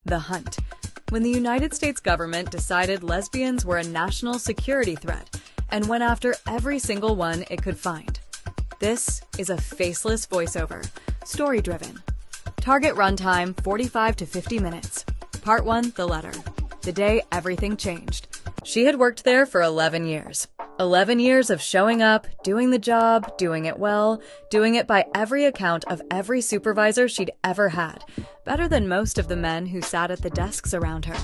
The Hunt. When the United States government decided lesbians were a national security threat and went after every single one it could find. This is a faceless voiceover, story-driven. Target runtime 45 to 50 minutes. Part 1, The Letter. The day everything changed. She had worked there for 11 years. 11 years of showing up, doing the job, doing it well, doing it by every account of every supervisor she'd ever had, better than most of the men who sat at the desks around her.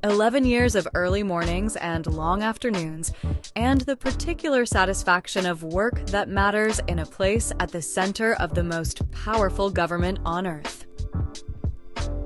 11 years of early mornings and long afternoons, and the particular satisfaction of work that matters in a place at the center of the most powerful government on Earth.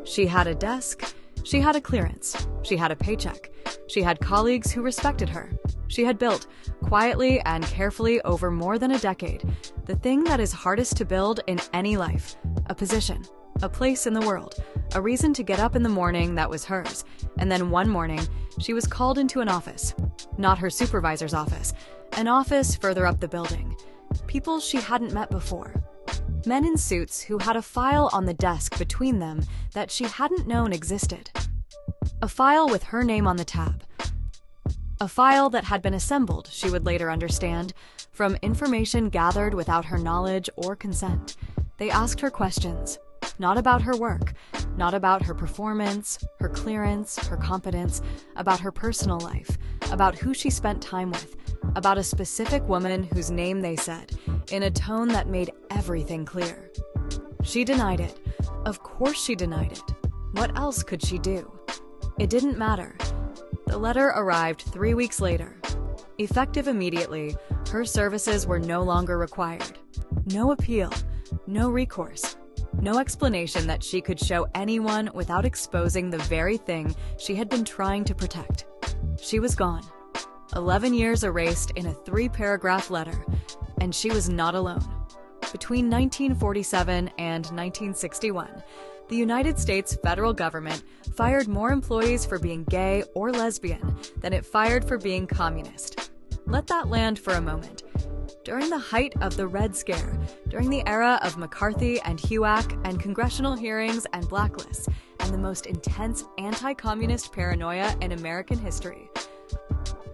She had a desk, she had a clearance, she had a paycheck, she had colleagues who respected her. She had built, quietly and carefully over more than a decade, the thing that is hardest to build in any life: a position, a place in the world, a reason to get up in the morning that was hers. And then one morning, she was called into an office. Not her supervisor's office, an office further up the building. People she hadn't met before. Men in suits who had a file on the desk between them that she hadn't known existed. A file with her name on the tab. A file that had been assembled, she would later understand, from information gathered without her knowledge or consent. They asked her questions, not about her work, not about her performance, her clearance, her competence, about her personal life, about who she spent time with, about a specific woman whose name they said, in a tone that made everything clear. She denied it. Of course she denied it. What else could she do? It didn't matter. The letter arrived 3 weeks later. Effective immediately, her services were no longer required. No appeal, no recourse, no explanation that she could show anyone without exposing the very thing she had been trying to protect. She was gone. 11 years erased in a 3-paragraph letter, and she was not alone. Between 1947 and 1961, the United States federal government fired more employees for being gay or lesbian than it fired for being communist. Let that land for a moment. During the height of the Red Scare, during the era of McCarthy and HUAC and congressional hearings and blacklists, and the most intense anti-communist paranoia in American history,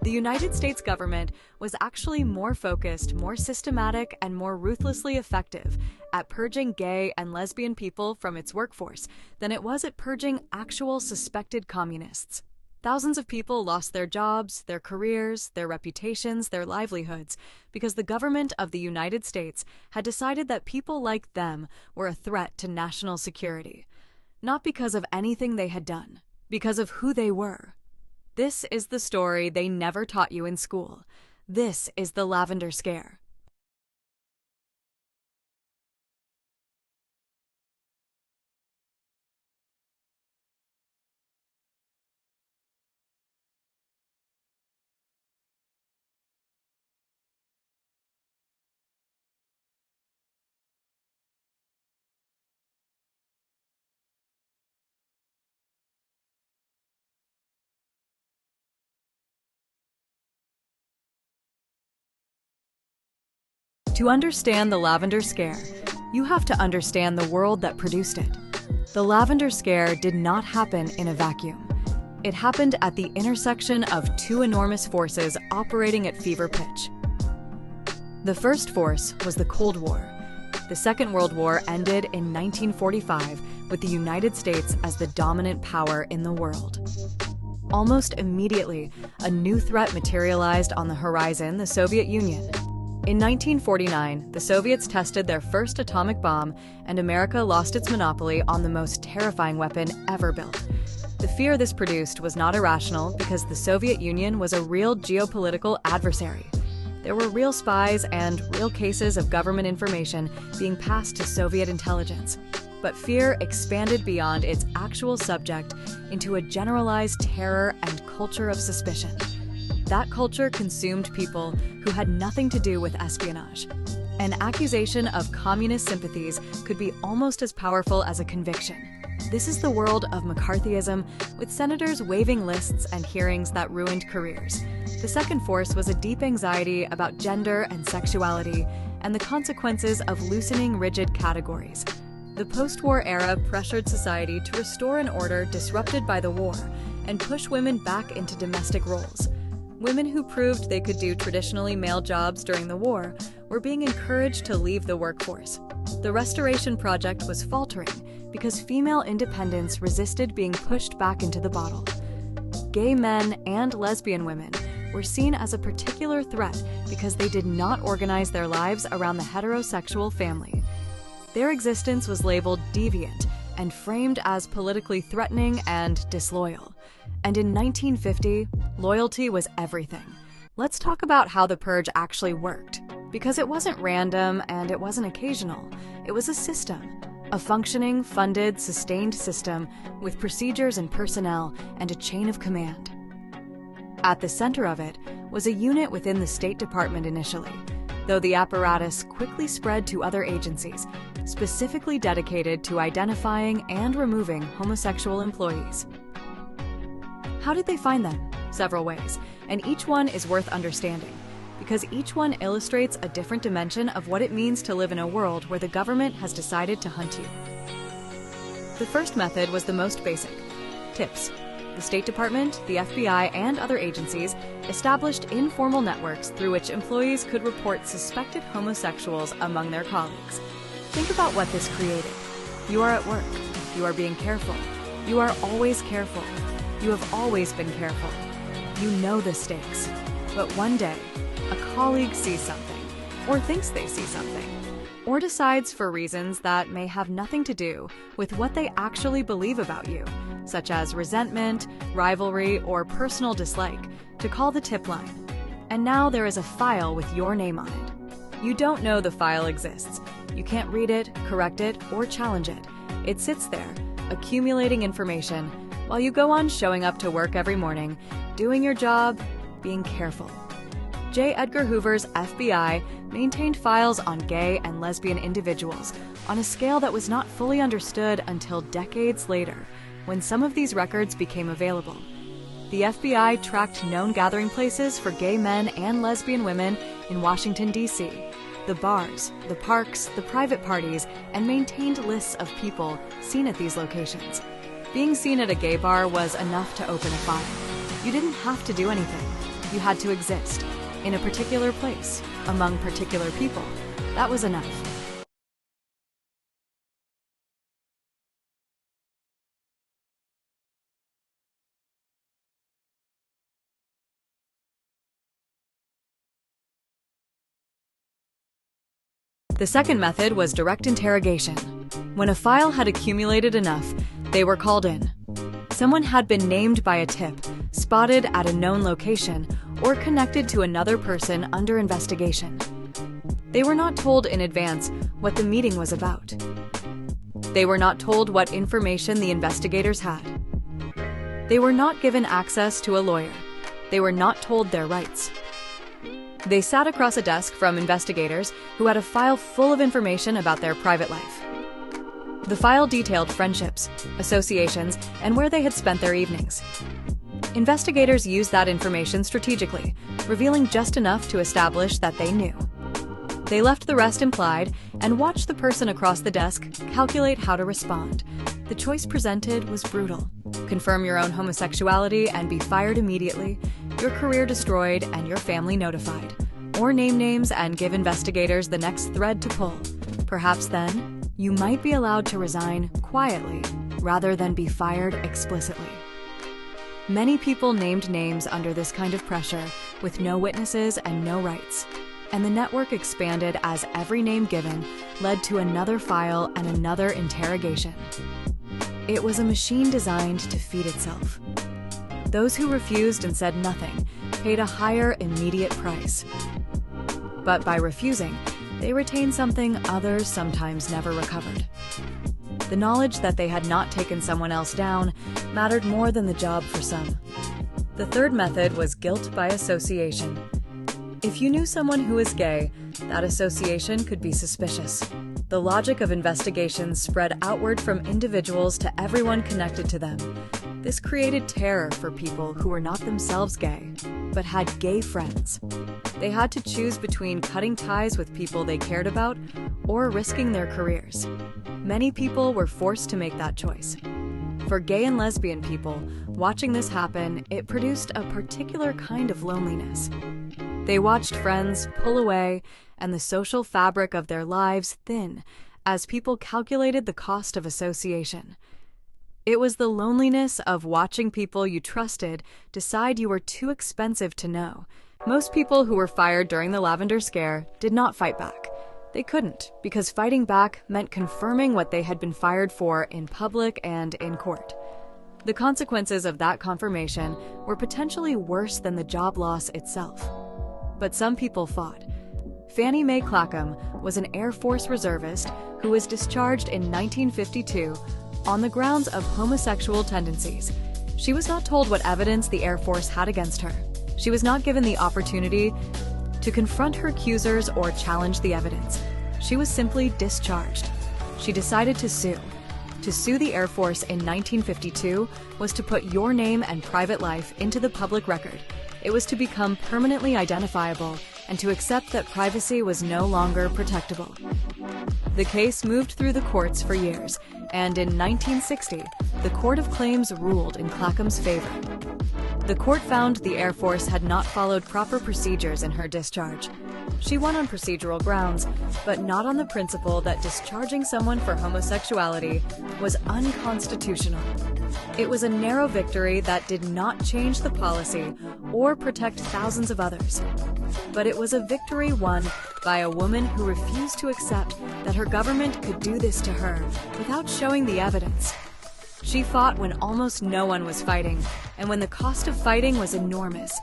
the United States government was actually more focused, more systematic, and more ruthlessly effective at purging gay and lesbian people from its workforce than it was at purging actual suspected communists. Thousands of people lost their jobs, their careers, their reputations, their livelihoods, because the government of the United States had decided that people like them were a threat to national security. Not because of anything they had done, because of who they were. This is the story they never taught you in school. This is the Lavender Scare. To understand the Lavender Scare, you have to understand the world that produced it. The Lavender Scare did not happen in a vacuum. It happened at the intersection of two enormous forces operating at fever pitch. The first force was the Cold War. The Second World War ended in 1945 with the United States as the dominant power in the world. Almost immediately, a new threat materialized on the horizon: the Soviet Union. In 1949, the Soviets tested their first atomic bomb, and America lost its monopoly on the most terrifying weapon ever built. The fear this produced was not irrational because the Soviet Union was a real geopolitical adversary. There were real spies and real cases of government information being passed to Soviet intelligence. But fear expanded beyond its actual subject into a generalized terror and culture of suspicion. That culture consumed people who had nothing to do with espionage. An accusation of communist sympathies could be almost as powerful as a conviction. This is the world of McCarthyism, with senators waiving lists and hearings that ruined careers. The second force was a deep anxiety about gender and sexuality and the consequences of loosening rigid categories. The post-war era pressured society to restore an order disrupted by the war and push women back into domestic roles. Women who proved they could do traditionally male jobs during the war were being encouraged to leave the workforce. The Restoration Project was faltering because female independence resisted being pushed back into the bottle. Gay men and lesbian women were seen as a particular threat because they did not organize their lives around the heterosexual family. Their existence was labeled deviant and framed as politically threatening and disloyal. And in 1950, loyalty was everything. Let's talk about how the purge actually worked. Because it wasn't random and it wasn't occasional. It was a system. A functioning, funded, sustained system with procedures and personnel and a chain of command. At the center of it was a unit within the State Department initially, though the apparatus quickly spread to other agencies, specifically dedicated to identifying and removing homosexual employees. How did they find them? Several ways, and each one is worth understanding, because each one illustrates a different dimension of what it means to live in a world where the government has decided to hunt you. The first method was the most basic: tips. The State Department, the FBI, and other agencies established informal networks through which employees could report suspected homosexuals among their colleagues. Think about what this created. You are at work. You are being careful. You are always careful. You have always been careful. You know the stakes. But one day, a colleague sees something, or thinks they see something, or decides for reasons that may have nothing to do with what they actually believe about you, such as resentment, rivalry, or personal dislike, to call the tip line. And now there is a file with your name on it. You don't know the file exists. You can't read it, correct it, or challenge it. It sits there, accumulating information, while you go on showing up to work every morning, doing your job, being careful. J. Edgar Hoover's FBI maintained files on gay and lesbian individuals on a scale that was not fully understood until decades later, when some of these records became available. The FBI tracked known gathering places for gay men and lesbian women in Washington, D.C., the bars, the parks, the private parties, and maintained lists of people seen at these locations. Being seen at a gay bar was enough to open a file. You didn't have to do anything. You had to exist in a particular place, among particular people. That was enough. The second method was direct interrogation. When a file had accumulated enough, they were called in. Someone had been named by a tip, spotted at a known location, or connected to another person under investigation. They were not told in advance what the meeting was about. They were not told what information the investigators had. They were not given access to a lawyer. They were not told their rights. They sat across a desk from investigators who had a file full of information about their private life. The file detailed friendships, associations, and where they had spent their evenings. Investigators used that information strategically, revealing just enough to establish that they knew. They left the rest implied and watched the person across the desk calculate how to respond. The choice presented was brutal. Confirm your own homosexuality and be fired immediately, your career destroyed and your family notified. Or name names and give investigators the next thread to pull. Perhaps then, you might be allowed to resign quietly rather than be fired explicitly. Many people named names under this kind of pressure with no witnesses and no rights. And the network expanded as every name given led to another file and another interrogation. It was a machine designed to feed itself. Those who refused and said nothing paid a higher immediate price. But by refusing, they retained something others sometimes never recovered. The knowledge that they had not taken someone else down mattered more than the job for some. The third method was guilt by association. If you knew someone who was gay, that association could be suspicious. The logic of investigations spread outward from individuals to everyone connected to them. This created terror for people who were not themselves gay, but had gay friends. They had to choose between cutting ties with people they cared about or risking their careers. Many people were forced to make that choice. For gay and lesbian people, watching this happen, it produced a particular kind of loneliness. They watched friends pull away and the social fabric of their lives thin as people calculated the cost of association. It was the loneliness of watching people you trusted decide you were too expensive to know. Most people who were fired during the Lavender Scare did not fight back. They couldn't, because fighting back meant confirming what they had been fired for in public and in court. The consequences of that confirmation were potentially worse than the job loss itself. But some people fought. Fannie Mae Clackham was an Air Force reservist who was discharged in 1952 on the grounds of homosexual tendencies. She was not told what evidence the Air Force had against her. She was not given the opportunity to confront her accusers or challenge the evidence. She was simply discharged. She decided to sue. To sue the Air Force in 1952 was to put your name and private life into the public record. It was to become permanently identifiable and to accept that privacy was no longer protectable. The case moved through the courts for years, and in 1960, the Court of Claims ruled in Clackham's favor. The court found the Air Force had not followed proper procedures in her discharge. She won on procedural grounds, but not on the principle that discharging someone for homosexuality was unconstitutional. It was a narrow victory that did not change the policy or protect thousands of others. But it was a victory won by a woman who refused to accept that her government could do this to her without showing the evidence. She fought when almost no one was fighting, and when the cost of fighting was enormous.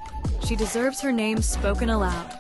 She deserves her name spoken aloud.